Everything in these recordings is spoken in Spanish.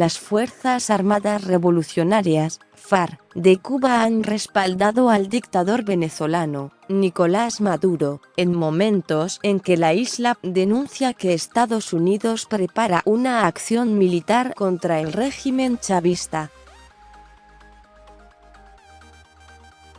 las Fuerzas Armadas Revolucionarias, FARC, de Cuba han respaldado al dictador venezolano, Nicolás Maduro, en momentos en que la isla denuncia que Estados Unidos prepara una acción militar contra el régimen chavista.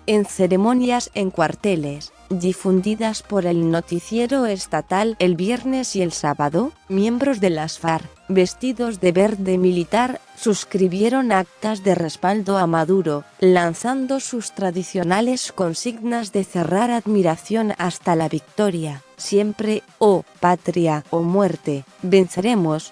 En ceremonias en cuarteles, difundidas por el noticiero estatal el viernes y el sábado, miembros de las FARC, vestidos de verde militar, suscribieron actas de respaldo a Maduro, lanzando sus tradicionales consignas de cerrar admiración hasta la victoria, siempre, o patria o muerte, venceremos.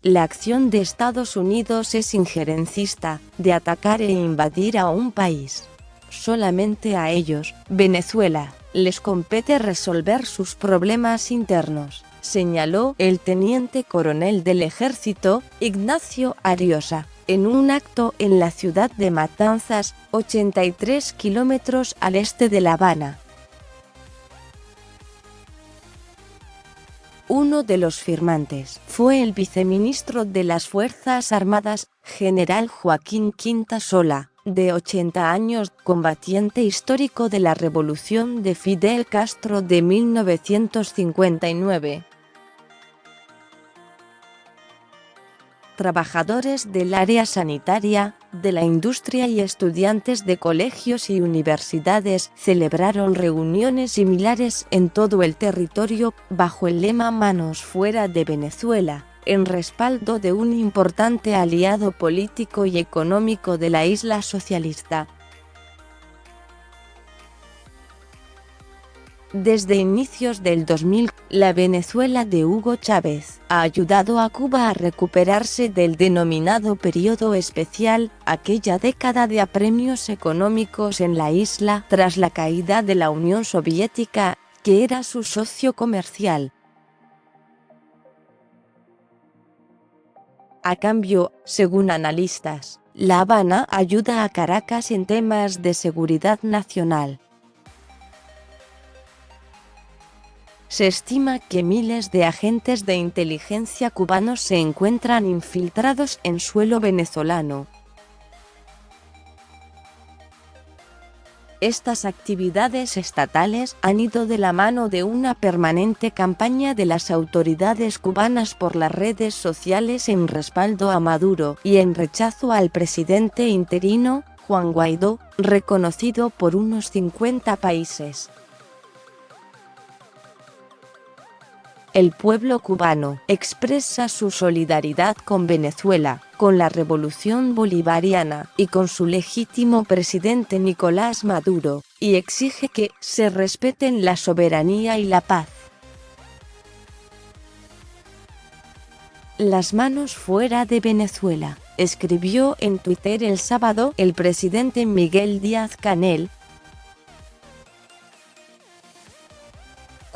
La acción de Estados Unidos es injerencista, de atacar e invadir a un país. Solamente a ellos, Venezuela, les compete resolver sus problemas internos, señaló el teniente coronel del ejército, Ignacio Ariosa, en un acto en la ciudad de Matanzas, 83 kilómetros al este de La Habana. Uno de los firmantes fue el viceministro de las Fuerzas Armadas, general Joaquín Quintasola, de 80 años, combatiente histórico de la revolución de Fidel Castro de 1959. Trabajadores del área sanitaria, de la industria y estudiantes de colegios y universidades celebraron reuniones similares en todo el territorio, bajo el lema Manos fuera de Venezuela, en respaldo de un importante aliado político y económico de la isla socialista. Desde inicios del 2000, la Venezuela de Hugo Chávez ha ayudado a Cuba a recuperarse del denominado periodo especial, aquella década de apremios económicos en la isla tras la caída de la Unión Soviética, que era su socio comercial. A cambio, según analistas, La Habana ayuda a Caracas en temas de seguridad nacional. Se estima que miles de agentes de inteligencia cubanos se encuentran infiltrados en suelo venezolano. Estas actividades estatales han ido de la mano de una permanente campaña de las autoridades cubanas por las redes sociales en respaldo a Maduro y en rechazo al presidente interino, Juan Guaidó, reconocido por unos 50 países. El pueblo cubano expresa su solidaridad con Venezuela, con la revolución bolivariana y con su legítimo presidente Nicolás Maduro, y exige que se respeten la soberanía y la paz. Las manos fuera de Venezuela, escribió en Twitter el sábado el presidente Miguel Díaz-Canel.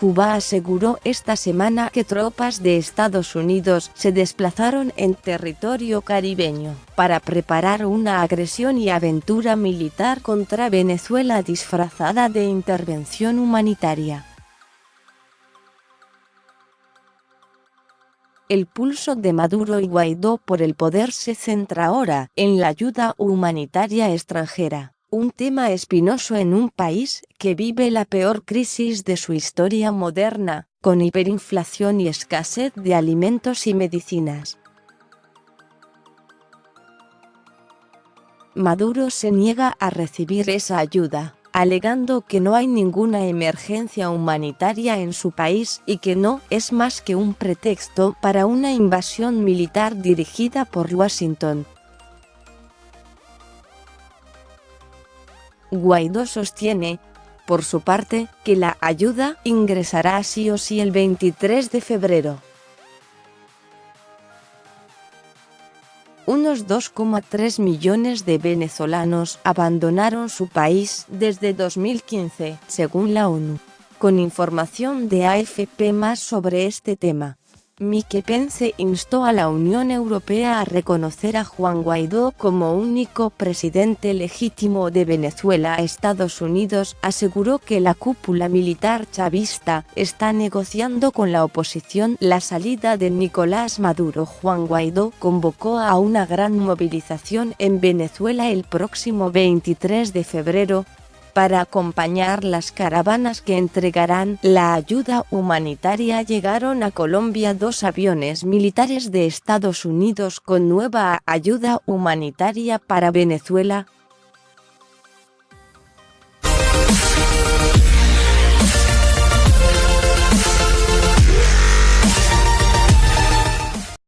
Cuba aseguró esta semana que tropas de Estados Unidos se desplazaron en territorio caribeño para preparar una agresión y aventura militar contra Venezuela disfrazada de intervención humanitaria. El pulso de Maduro y Guaidó por el poder se centra ahora en la ayuda humanitaria extranjera. Un tema espinoso en un país que vive la peor crisis de su historia moderna, con hiperinflación y escasez de alimentos y medicinas. Maduro se niega a recibir esa ayuda, alegando que no hay ninguna emergencia humanitaria en su país y que no es más que un pretexto para una invasión militar dirigida por Washington. Guaidó sostiene, por su parte, que la ayuda ingresará sí o sí el 23 de febrero. Unos 2,3 millones de venezolanos abandonaron su país desde 2015, según la ONU. Con información de AFP más sobre este tema. Mike Pence instó a la Unión Europea a reconocer a Juan Guaidó como único presidente legítimo de Venezuela. Estados Unidos aseguró que la cúpula militar chavista está negociando con la oposición la salida de Nicolás Maduro. Juan Guaidó convocó a una gran movilización en Venezuela el próximo 23 de febrero, para acompañar las caravanas que entregarán la ayuda humanitaria. Llegaron a Colombia 2 aviones militares de Estados Unidos con nueva ayuda humanitaria para Venezuela.